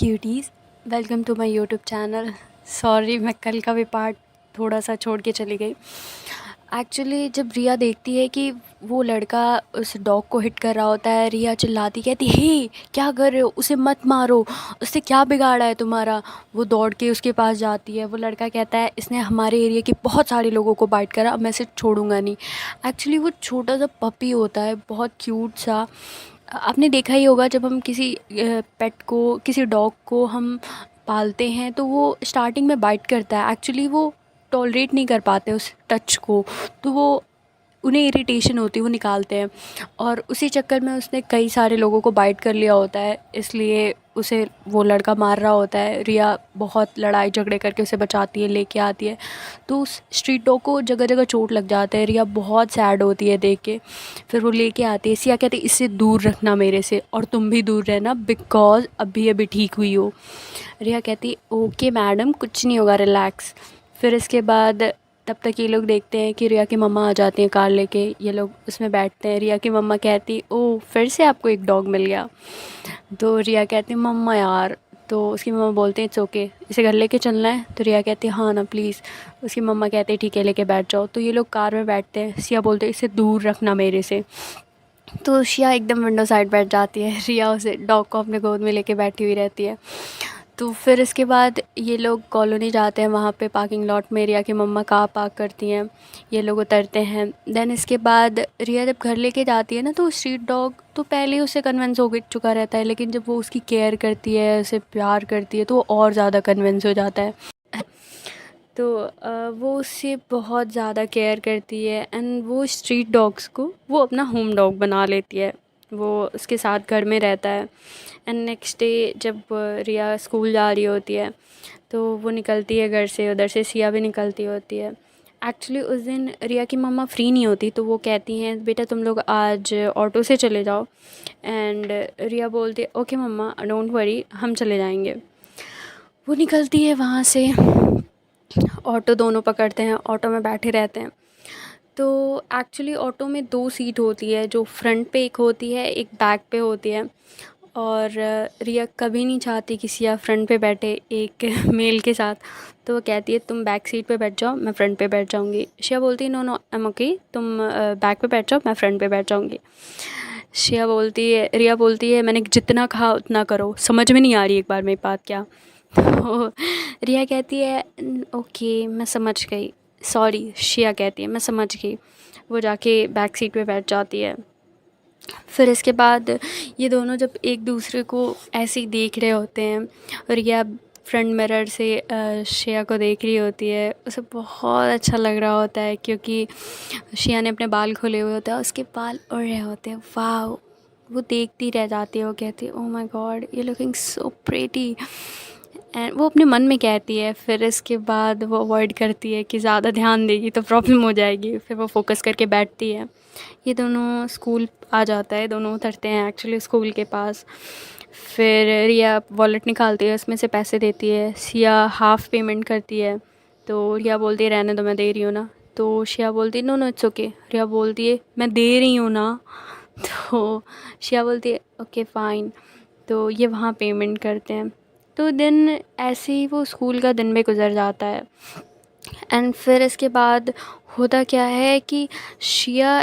Cuties, welcome to my YouTube channel. Sorry मैं कल का भी पार्ट थोड़ा सा छोड़ के चली गई। एक्चुअली जब रिया देखती है कि वो लड़का उस डॉग को हिट कर रहा होता है, रिया चिल्लाती कहती हे क्या कर रहे हो, उसे मत मारो, उससे क्या बिगाड़ा है तुम्हारा। वो दौड़ के उसके पास जाती है। वो लड़का कहता है इसने हमारे एरिया के बहुत सारे लोगों को बाइट करा, अब मैं इसे छोड़ूंगा नहीं। एक्चुअली वो छोटा सा पपी होता है, बहुत क्यूट सा। आपने देखा ही होगा जब हम किसी पेट को, किसी डॉग को हम पालते हैं तो वो स्टार्टिंग में बाइट करता है। एक्चुअली वो टॉलरेट नहीं कर पाते उस टच को, तो वो उन्हें इरिटेशन होती है, वो निकालते हैं। और उसी चक्कर में उसने कई सारे लोगों को बाइट कर लिया होता है, इसलिए उसे वो लड़का मार रहा होता है। रिया बहुत लड़ाई झगड़े करके उसे बचाती है, लेके आती है। तो उस स्ट्रीट डॉग को जगह जगह चोट लग जाता है। रिया बहुत सैड होती है देख के। फिर वो लेके आती है। सिया कहती है इससे दूर रखना मेरे से, और तुम भी दूर रहना बिकॉज अभी ठीक हुई हो। रिया कहती ओके मैडम, कुछ नहीं होगा, रिलैक्स। फिर इसके बाद तब तक ये लोग देखते हैं कि रिया की मम्मा आ जाती हैं कार लेके। ये लोग उसमें बैठते हैं। रिया की मम्मा कहती ओह फिर से आपको एक डॉग मिल गया। तो रिया कहती मम्मा यार। तो उसकी मम्मा बोलते हैं इट्स ओके, इसे घर लेके चलना है। तो रिया कहती है हाँ ना प्लीज़। उसकी मम्मा कहते हैं ठीक है लेके बैठ जाओ। तो ये लोग कार में बैठते हैं। सिया बोलते हैं इसे दूर रखना मेरे से। तो शिया एकदम विंडो साइड बैठ जाती है। रिया उसे डॉग को अपने गोद में लेके बैठी हुई रहती है। तो फिर इसके बाद ये लोग कॉलोनी जाते हैं। वहाँ पे पार्किंग लॉट में रिया की मम्मा कार पार्क करती हैं। ये लोग उतरते हैं। देन इसके बाद रिया जब घर लेके जाती है ना, तो स्ट्रीट डॉग तो पहले ही उससे कन्विंस हो चुका रहता है, लेकिन जब वो उसकी केयर करती है, उसे प्यार करती है, तो वो और ज़्यादा कन्विंस हो जाता है। तो वो उससे बहुत ज़्यादा केयर करती है एंड वो स्ट्रीट डॉग्स को वो अपना होम डॉग बना लेती है। वो उसके साथ घर में रहता है। एंड नेक्स्ट डे जब रिया स्कूल जा रही होती है तो वो निकलती है घर से, उधर से सिया भी निकलती होती है। एक्चुअली उस दिन रिया की मम्मा फ्री नहीं होती, तो वो कहती हैं बेटा तुम लोग आज ऑटो से चले जाओ। एंड रिया बोलती है ओके मम्मा डोंट वरी, हम चले जाएंगे। वो निकलती है वहाँ से। ऑटो दोनों पकड़ते हैं, ऑटो में बैठे रहते हैं। तो एक्चुअली ऑटो में 2 सीट होती है, जो फ्रंट पे एक होती है, एक बैक पे होती है। और रिया कभी नहीं चाहती कि सिया फ्रंट पे बैठे एक मेल के साथ। तो वो कहती है तुम बैक सीट पे बैठ जाओ, मैं फ्रंट पे बैठ जाऊँगी। शिया बोलती है no no I am okay, तुम बैक पे बैठ जाओ, मैं फ्रंट पे बैठ जाऊँगी। शिया बोलती है, रिया बोलती है मैंने जितना कहा उतना करो, समझ में नहीं आ रही एक बार मेरी बात क्या। तो रिया कहती है ओके मैं समझ गई, सॉरी। शिया कहती है मैं समझ गई। वो जाके बैक सीट पे बैठ जाती है। फिर इसके बाद ये दोनों जब एक दूसरे को ऐसे ही देख रहे होते हैं, रिया फ्रंट मिरर से श्रेया को देख रही होती है। उसे बहुत अच्छा लग रहा होता है क्योंकि श्रेया ने अपने बाल खोले हुए होते हैं, उसके बाल उड़ रहे होते हैं। वाह, वो देखती रह जाती है। वो कहती है oh my God you looking so pretty. And वो अपने मन में कहती है। फिर इसके बाद वो अवॉइड करती है कि ज़्यादा ध्यान देगी तो प्रॉब्लम हो जाएगी। फिर वो फोकस करके बैठती है। ये दोनों स्कूल आ जाता है, दोनों उतरते हैं एक्चुअली स्कूल के पास। फिर रिया वॉलेट निकालती है, उसमें से पैसे देती है। सिया हाफ़ पेमेंट करती है। तो रिया बोलती है रहने दो मैं दे रही हूँ ना। तो शिया बोलती है नो नो इट्स ओके। रिया बोलती है मैं दे रही हूँ ना। तो शिया बोलती है ओके फ़ाइन। तो ये वहाँ पेमेंट करते हैं। तो दिन ऐसे ही वो स्कूल का दिन भी गुजर जाता है। एंड फिर इसके बाद होता क्या है कि शिया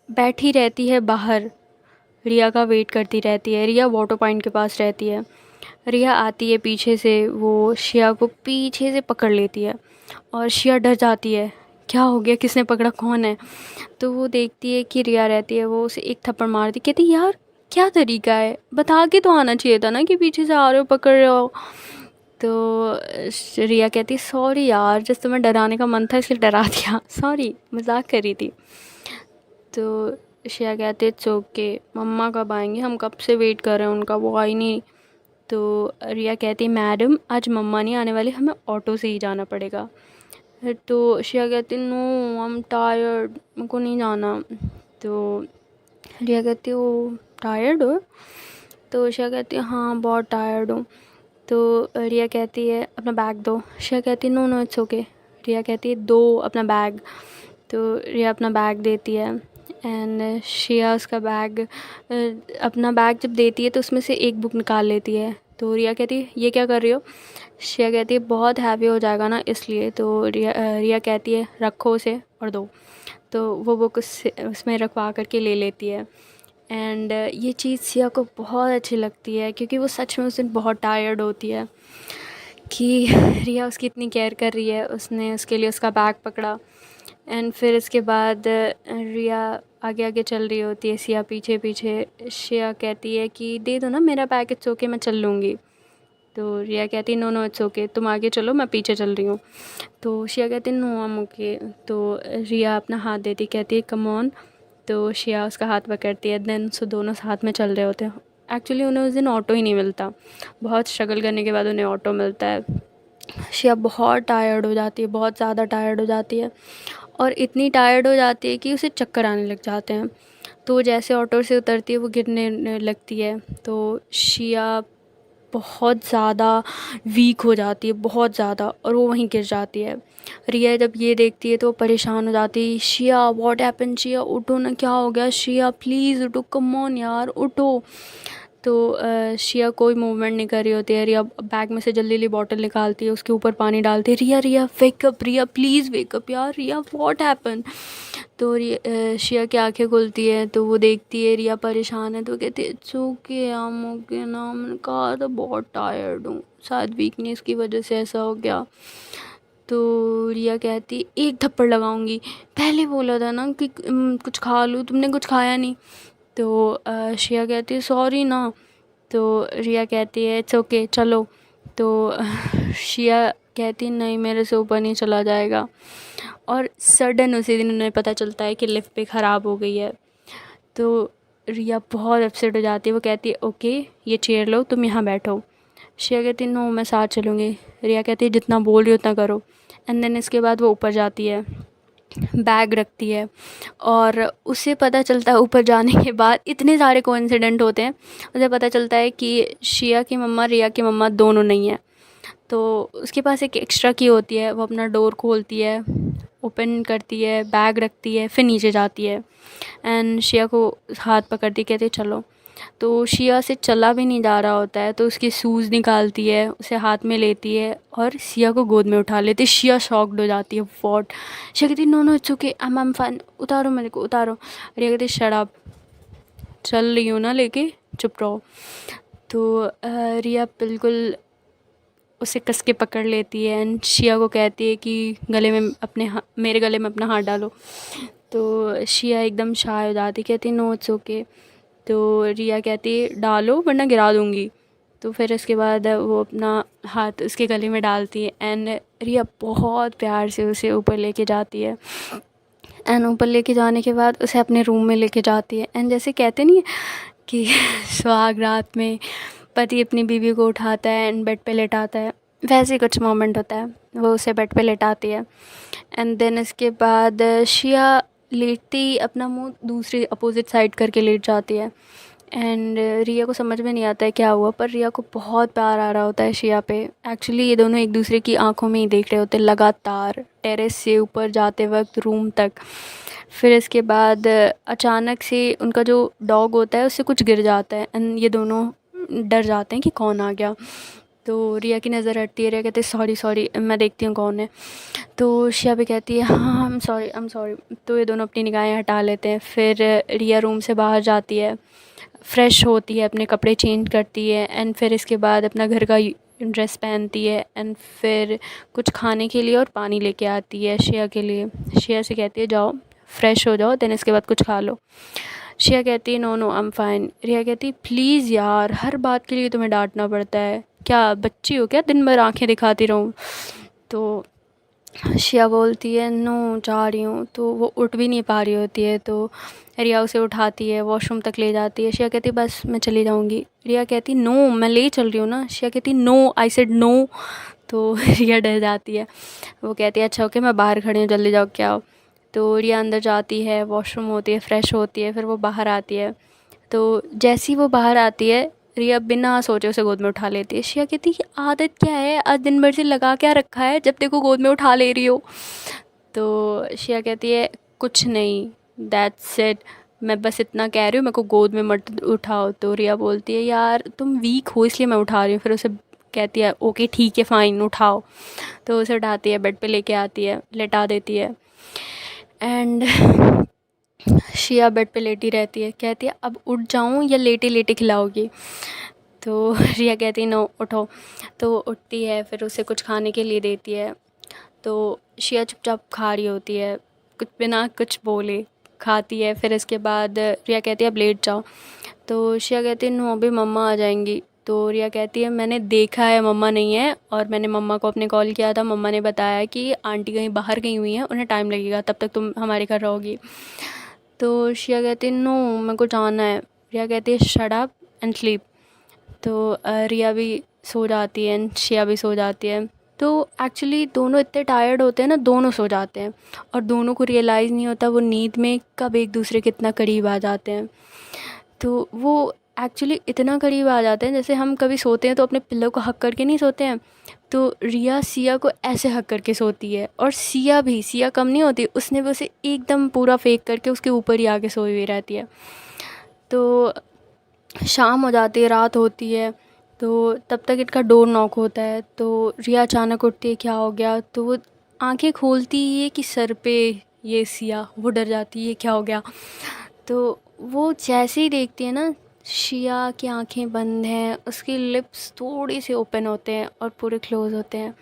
बैठी रहती है बाहर, रिया का वेट करती रहती है। रिया वाटर पॉइंट के पास रहती है। रिया आती है पीछे से, वो शिया को पीछे से पकड़ लेती है और शिया डर जाती है, क्या हो गया, किसने पकड़ा, कौन है। तो वो देखती है कि रिया रहती है, वो उसे एक थप्पड़ मारती, कहती यार क्या तरीका है, बता के तो आना चाहिए था ना कि पीछे से आ रहे हो पकड़ रहे हो। तो रिया कहती सॉरी यार, जस्ट तुम्हें डराने का मन था इसलिए डरा दिया, सॉरी मजाक कर रही थी। तो शिया कहते इट्स ओके, मम्मा कब आएंगे, हम कब से वेट कर रहे हैं उनका, वो आई नहीं। तो रिया कहती मैडम आज मम्मा नहीं आने वाली, हमें ऑटो से ही जाना पड़ेगा। तो शिया कहती नो आई एम टायर्ड, मेरे को नहीं जाना। तो रिया कहती ओ टायर्ड हो। तो शिया कहती है हाँ बहुत टायर्ड हूँ। तो रिया कहती है अपना बैग दो। शिया कहती है नो नो इट्स ओके। रिया कहती है दो अपना बैग। तो रिया अपना बैग देती है एंड शिया उसका बैग, अपना बैग जब देती है तो उसमें से एक बुक निकाल लेती है। तो रिया कहती है ये क्या कर रही हो? श्रेया कहती है बहुत हैवी हो जाएगा ना इसलिए। तो रिया कहती है रखो उसे और दो। तो वो बुक उसमें रखवा करके ले लेती है। एंड ये चीज़ सिया को बहुत अच्छी लगती है क्योंकि वो सच में उस दिन बहुत टायर्ड होती है कि रिया उसकी इतनी केयर कर रही है। उसने उसके लिए उसका बैग पकड़ा एंड फिर इसके बाद रिया आगे आगे चल रही होती है, सिया पीछे पीछे। श्रेया कहती है कि दे दो ना मेरा बैग, इट्स ओके मैं चल लूँगी। तो रिया कहती है नो नो इट्स ओके, तुम आगे चलो मैं पीछे चल रही हूँ। तो श्रेया कहती है नो आई ओके। तो रिया अपना हाथ देती कहती है कम ऑन। तो श्रेया उसका हाथ पकड़ती है। देन सो दोनों साथ में चल रहे होते हैं। एक्चुअली उन्हें उस दिन ऑटो ही नहीं मिलता, बहुत स्ट्रगल करने के बाद उन्हें ऑटो मिलता है। श्रेया बहुत टायर्ड हो जाती है, बहुत ज़्यादा टायर्ड हो जाती है और इतनी टायर्ड हो जाती है कि उसे चक्कर आने लग जाते हैं। तो जैसे ऑटो से उतरती है वो गिरने लगती है। तो श्रेया बहुत ज़्यादा वीक हो जाती है, बहुत ज़्यादा, और वो वहीं गिर जाती है। रिया जब ये देखती है तो वो परेशान हो जाती है, श्रेया व्हाट हैपन, श्रेया उठो ना, क्या हो गया, श्रेया प्लीज़ उठो, कम ऑन यार उठो। तो श्रेया कोई मूवमेंट नहीं कर रही होती है। रिया बैग में से जल्दी जल्दी बॉटल निकालती है, उसके ऊपर पानी डालती है, रिया रिया वेकअप, रिया प्लीज़ वेकअप यार, रिया व्हाट हैपन। तो श्रेया की आंखें खुलती है तो वो देखती है रिया परेशान है तो कहती है इट्स ओके आम ओके ना। मैंने कहा था बहुत टायर्ड हूँ, शायद वीकनेस की वजह से ऐसा हो गया। तो रिया कहती एक थप्पड़ लगाऊंगी, पहले बोला था ना कि कुछ खा लूँ, तुमने कुछ खाया नहीं। तो श्रेया कहती है सॉरी ना। तो रिया कहती है इट्स ओके चलो। तो श्रेया कहती नहीं मेरे से ऊपर नहीं चला जाएगा। और सडन उसी दिन उन्हें पता चलता है कि लिफ्ट पे ख़राब हो गई है। तो रिया बहुत अपसेट हो जाती है, वो कहती है ओके ये चेयर लो, तुम यहाँ बैठो। श्रेया कहती है नो मैं साथ चलूँगी। रिया कहती है जितना बोल रही हो उतना करो। एंड देन इसके बाद वो ऊपर जाती है, बैग रखती है और उसे पता चलता है ऊपर जाने के बाद, इतने सारे कोइंसिडेंट होते हैं, उसे पता चलता है कि श्रेया की मम्मा रिया की मम्मा दोनों नहीं है। तो उसके पास एक एक्स्ट्रा की होती है, वो अपना डोर खोलती है, ओपन करती है, बैग रखती है, फिर नीचे जाती है एंड श्रेया को हाथ पकड़ती कहती है चलो। तो श्रेया से चला भी नहीं जा रहा होता है तो उसकी शूज़ निकालती है, उसे हाथ में लेती है और श्रेया को गोद में उठा लेती है। श्रेया शॉक्ड हो जाती है, व्हाट। श्रेया कहती no no it's okay I am fine, उतारो मेरे को उतारो। रिया कहती शट अप, चल रही हूँ ना लेके, चुप रहो। तो रिया बिल्कुल उसे कस के पकड़ लेती है एंड श्रेया को कहती है कि गले में अपने मेरे गले में अपना हाथ डालो। तो श्रेया एकदम शाय हो जाती, कहती नो इट्स ओके। तो रिया कहती डालो वरना गिरा दूँगी। तो फिर इसके बाद वो अपना हाथ उसके गले में डालती है एंड रिया बहुत प्यार से उसे ऊपर लेके जाती है। एंड ऊपर लेके जाने के बाद उसे अपने रूम में लेके जाती है एंड जैसे कहते नहीं है कि सुहाग रात में पति अपनी बीवी को उठाता है एंड बेड पे लेटाता है, वैसे ही कुछ मोमेंट होता है। वो उसे बेड पे लेटाती है एंड देन इसके बाद श्रेया लेटती ही अपना मुंह दूसरी अपोजिट साइड करके लेट जाती है एंड रिया को समझ में नहीं आता है क्या हुआ, पर रिया को बहुत प्यार आ रहा होता है श्रेया पे। एक्चुअली ये दोनों एक दूसरे की आंखों में ही देख रहे होते हैं लगातार, टेरेस से ऊपर जाते वक्त रूम तक। फिर इसके बाद अचानक से उनका जो डॉग होता है उससे कुछ गिर जाता है एंड ये दोनों डर जाते हैं कि कौन आ गया। तो रिया की नज़र हटती है, रिया कहती है सॉरी सॉरी मैं देखती हूँ कौन है। तो श्रेया भी कहती है हाँ आई एम सॉरी। तो ये दोनों अपनी निगाहें हटा लेते हैं। फिर रिया रूम से बाहर जाती है, फ्रेश होती है, अपने कपड़े चेंज करती है एंड फिर इसके बाद अपना घर का ड्रेस पहनती है एंड फिर कुछ खाने के लिए और पानी लेके आती है श्रेया के लिए। श्रेया से कहती है जाओ फ्रेश हो जाओ, देन इसके बाद कुछ खा लो। श्रेया कहती है no no I am fine. Riya कहती है प्लीज़ यार हर बात के लिए तुम्हें डांटना पड़ता है, क्या बच्ची हो क्या, दिन भर आंखें दिखाती रहूँ। तो श्रेया बोलती है नो जा रही हूँ। तो वो उठ भी नहीं पा रही होती है तो रिया उसे उठाती है, वॉशरूम तक ले जाती है। श्रेया कहती बस मैं चली जाऊँगी। रिया कहती नो मैं ले चल रही हूँ ना। श्रेया कहती नो आई सेड नो। तो रिया डर जाती है, वो कहती है अच्छा ओके मैं बाहर खड़ी हूँ जल्दी जाओ क्या हो। तो रिया अंदर जाती है, वॉशरूम होती है, फ्रेश होती है, फिर वो बाहर आती है। तो जैसी वो बाहर आती है रिया बिना सोचे उसे गोद में उठा लेती है। श्रेया कहती है आदत क्या है, आज दिन भर से लगा क्या रखा है, जब देखो गोद में उठा ले रही हो। तो श्रेया कहती है कुछ नहीं दैट्स इट, मैं बस इतना कह रही हूँ, मेरे को गोद में मत उठाओ। तो रिया बोलती है यार तुम वीक हो इसलिए मैं उठा रही हूँ। फिर उसे कहती है ओके ठीक है फ़ाइन उठाओ। तो उसे उठाती है, बेड पे लेके आती है, लेटा देती है। एंड शिया बेड पे लेटी रहती है, कहती है अब उठ जाऊँ या लेटे लेटे खिलाओगी। तो रिया कहती है नो उठो। तो वो उठती है, फिर उसे कुछ खाने के लिए देती है। तो शिया चुपचाप खा रही होती है, कुछ बिना कुछ बोले खाती है। फिर इसके बाद रिया कहती है अब लेट जाओ। तो शिया कहती है नो अभी मम्मा आ जाएंगी। तो रिया कहती है मैंने देखा है मम्मा नहीं है, और मैंने मम्मा को अपने कॉल किया था, मम्मा ने बताया कि आंटी कहीं बाहर गई हुई हैं, उन्हें टाइम लगेगा, तब तक तुम हमारे घर रहोगी। तो शिया कहती है नो मेरे को जाना है। रिया कहती है शट अप एंड स्लीप। तो रिया भी सो जाती है एंड शिया भी सो जाती है। तो एक्चुअली दोनों इतने टायर्ड होते हैं ना, दोनों सो जाते हैं और दोनों को रियलाइज़ नहीं होता वो नींद में कब एक दूसरे के इतना करीब आ जाते हैं। तो वो एक्चुअली इतना करीब आ जाते हैं, जैसे हम कभी सोते हैं तो अपने पिल्लो को हक करके नहीं सोते हैं, तो रिया सिया को ऐसे हक करके सोती है। और सिया कम नहीं होती, उसने भी उसे एकदम पूरा फेंक करके उसके ऊपर ही आके सोई हुई रहती है। तो शाम हो जाती है, रात होती है, तो तब तक इनका डोर नॉक होता है। तो रिया अचानक उठती है, क्या हो गया। तो वो आंखें खोलती है कि सर पे ये सिया, वो डर जाती है ये क्या हो गया। तो वो जैसे ही देखती है ना, शिया की आंखें बंद हैं, उसकी लिप्स थोड़ी से ओपन होते हैं और पूरे क्लोज होते हैं,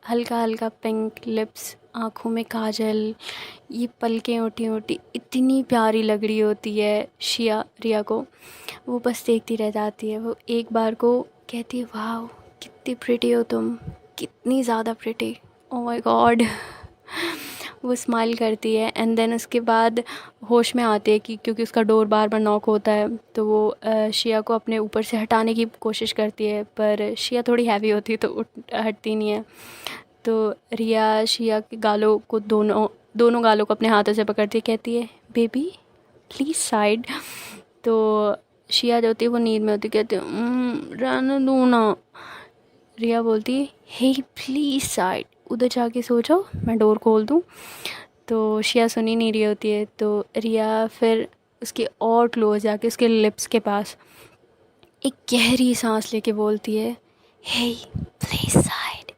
हल्का हल्का पिंक लिप्स, आँखों में काजल, ये पलकें उठी उठी इतनी प्यारी लग रही होती है शिया रिया को। वो बस देखती रह जाती है। वो एक बार को कहती है वाह कितनी प्रिटी हो तुम, कितनी ज़्यादा प्रिटी, ओ माय गॉड। वो स्माइल करती है एंड देन उसके बाद होश में आती है कि क्योंकि उसका डोर बार बार नॉक होता है, तो वो शिया को अपने ऊपर से हटाने की कोशिश करती है, पर शिया थोड़ी हैवी होती है तो हटती नहीं है। तो रिया शिया के गालों को दोनों गालों को अपने हाथों से पकड़ती है, कहती है बेबी प्लीज़ साइड। तो शिया जो होती है वो नींद में होती है, कहती है रहने दो ना। रिया बोलती है हे प्लीज़ साइड, उधर जाके सो जाओ, मैं डोर खोल दूँ। तो शिया सुनी नहीं रही होती है, तो रिया फिर उसके और क्लोज जाके उसके लिप्स के पास एक गहरी सांस लेके बोलती है हे प्लीज़ साइड।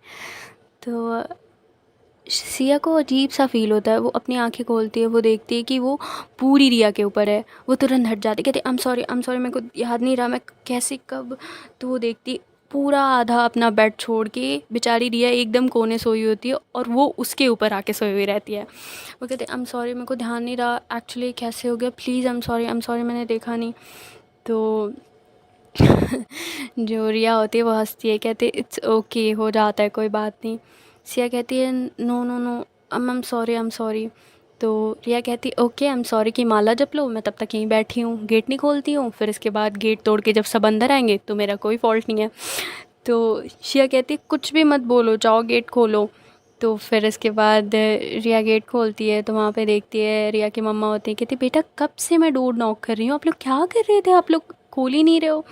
तो सिया को अजीब सा फील होता है, वो अपनी आंखें खोलती है, वो देखती है कि वो पूरी रिया के ऊपर है। वो तुरंत हट जाती है, कहती आई एम सॉरी, मेरे को याद नहीं रहा मैं कैसे कब। तो वो देखती पूरा आधा अपना बेड छोड़ के बेचारी रिया एकदम कोने सोई होती है और वो उसके ऊपर आके सोई हुई रहती है। वो कहते आई एम सॉरी, मेरे को ध्यान नहीं रहा एक्चुअली कैसे हो गया, प्लीज़ आई एम सॉरी मैंने देखा नहीं। तो जो रिया होती है वो हंसती है, कहती है इट्स ओके हो जाता है कोई बात नहीं। सिया कहती है no no no I am sorry. तो रिया कहती है ओके आई एम सॉरी की माला जप लो, मैं तब तक यहीं बैठी हूँ, गेट नहीं खोलती हूँ, फिर इसके बाद गेट तोड़ के जब सब अंदर आएंगे तो मेरा कोई फॉल्ट नहीं है। तो शिया कहती है कुछ भी मत बोलो, जाओ गेट खोलो। तो फिर इसके बाद रिया गेट खोलती है, तो वहाँ पे देखती है रिया की मम्मा होती है, कहती बेटा कब से मैं डोर नॉक कर रही हूँ, आप लोग क्या कर रहे थे, आप लोग खोल ही नहीं रहे हो।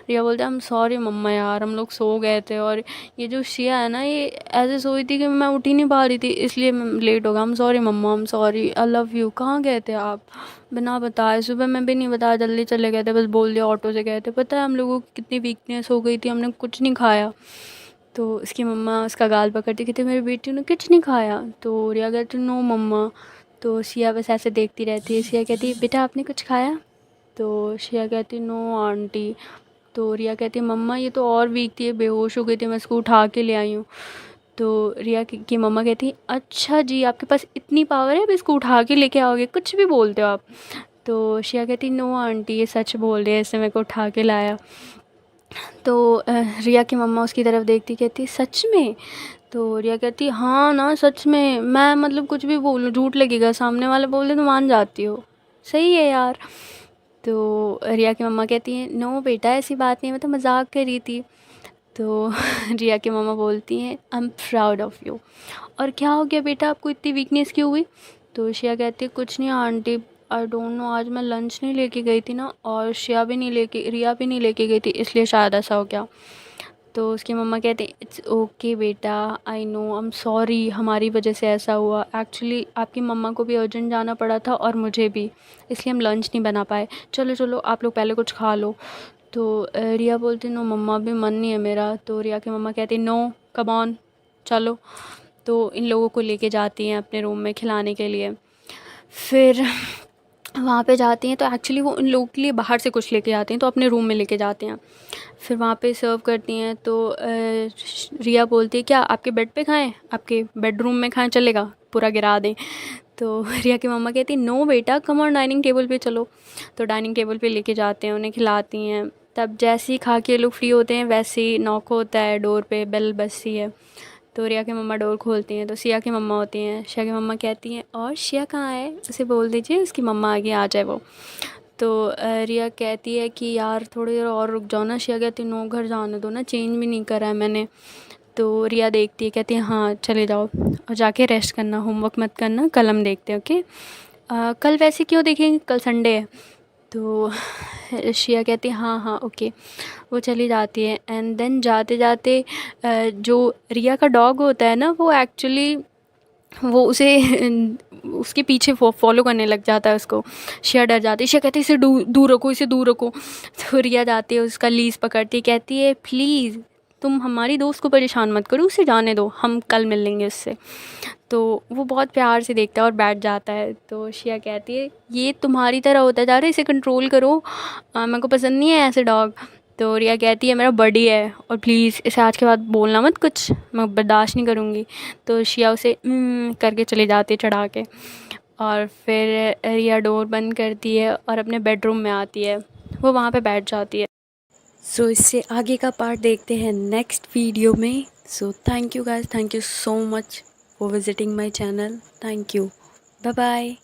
रिया बोलते आई एम सॉरी मम्मा यार हम लोग सो गए थे, और ये जो शिया है ना ये ऐसे सोई थी कि मैं उठ ही नहीं पा रही थी, इसलिए लेट हो गया, आई एम सॉरी मम्मा, I am sorry, I love you. कहाँ गए थे आप बिना बताए, सुबह मैं भी नहीं बताया, जल्दी चले गए थे, बस बोल दिया ऑटो से गए थे, पता है हम लोगों को कितनी वीकनेस हो गई थी, हमने कुछ नहीं खाया। तो उसकी मम्मा उसका गाल पकड़ती, कहती मेरी बेटी ने कुछ नहीं खाया। तो रिया कहती नो मम्मा। तो शिया बस ऐसे देखती रहती है। शिया कहती बेटा आपने कुछ खाया। तो शिया कहती नो आंटी। तो रिया कहती मम्मा ये तो और वीक थी, बेहोश हो गई थी, मैं इसको उठा के ले आई हूँ। तो रिया की मम्मा कहती अच्छा जी आपके पास इतनी पावर है, अब इसको उठा के लेके आओगे, कुछ भी बोलते हो आप। तो शिया कहती नो आंटी ये सच बोल रही है, इसने मेरे को उठा के लाया। तो रिया की मम्मा उसकी तरफ देखती, कहती सच में। तो रिया कहती हाँ ना सच में, मैं मतलब कुछ भी बोलूँ झूठ लगेगा, सामने वाले बोल दे तो मान जाती हो, सही है यार। तो रिया की मम्मा कहती हैं नो बेटा ऐसी बात नहीं, मैं तो मजाक कर रही थी। तो रिया की मम्मा बोलती हैं I am proud of you. और क्या हो गया बेटा आपको इतनी वीकनेस क्यों हुई। तो शिया कहती है कुछ नहीं आंटी, आई डोंट नो, आज मैं लंच नहीं लेके गई थी ना, और रिया भी नहीं लेके गई थी, इसलिए शायद ऐसा हो गया। तो उसकी मम्मा कहते हैं इट्स ओके बेटा, I know, I am sorry, हमारी वजह से ऐसा हुआ। एक्चुअली आपकी मम्मा को भी अर्जेंट जाना पड़ा था और मुझे भी, इसलिए हम लंच नहीं बना पाए। चलो चलो आप लोग पहले कुछ खा लो। तो रिया बोलती नो मम्मा अभी मन नहीं है मेरा। तो रिया की मम्मा कहती नो कम ऑन चलो। तो इन लोगों को लेके जाती हैं अपने रूम में खिलाने के लिए। फिर वहाँ पे जाती हैं तो एक्चुअली वो इन लोगों के लिए बाहर से कुछ लेके आते हैं, तो अपने रूम में लेके जाते हैं। फिर वहाँ पे सर्व करती हैं तो रिया बोलती है क्या आपके बेड पे खाएं, आपके बेडरूम में खाएं, चलेगा, पूरा गिरा दें। तो रिया की मम्मा कहती नो बेटा कम ऑन डाइनिंग टेबल पे चलो। तो डाइनिंग टेबल पे लेके जाते हैं, उन्हें खिलाती हैं। तब जैसे ही खा के ये लोग फ्री होते हैं वैसे ही नॉक होता है डोर पे, बेल बजती है। तो रिया की मम्मा डोर खोलती हैं तो सिया की मम्मा होती हैं। शिया की मम्मा कहती हैं और शिया कहाँ है, उसे बोल दीजिए उसकी मम्मा आगे आ जाए वो। तो रिया कहती है कि यार थोड़ी देर और रुक जाओ ना। शिया कहती नो घर जाने दो ना, चेंज भी नहीं करा है मैंने। तो रिया देखती है, कहती है हाँ चले जाओ और जाके रेस्ट करना, होमवर्क मत करना, कल हम देखते हैं ओके। कल वैसे क्यों देखेंगे, कल संडे है। तो शिया कहती है हाँ हाँ ओके। वो चली जाती है एंड देन जाते जाते जो रिया का डॉग होता है ना, वो एक्चुअली वो उसे उसके पीछे फॉलो करने लग जाता है उसको। शिया डर जाती है, शिया कहती है इसे दूर रखो, इसे दूर रखो। तो रिया जाती है उसका लीज पकड़ती है, कहती है प्लीज़ तुम हमारी दोस्त को परेशान मत करो, उसे जाने दो, हम कल मिल लेंगे उससे। तो वो बहुत प्यार से देखता है और बैठ जाता है। तो शिया कहती है ये तुम्हारी तरह होता जा रहा है, इसे कंट्रोल करो, मेरे को पसंद नहीं है ऐसे डॉग। तो रिया कहती है मेरा बडी है और प्लीज़ इसे आज के बाद बोलना मत कुछ, मैं बर्दाश्त नहीं करूँगी। तो शिया उसे करके चली जाती है चढ़ा के। और फिर रिया डोर बंद करती है और अपने बेडरूम में आती है, वो वहाँ पे बैठ जाती है। सो इससे आगे का पार्ट देखते हैं नेक्स्ट वीडियो में। So thank you guys, thank you so much for visiting my channel, thank you, bye bye.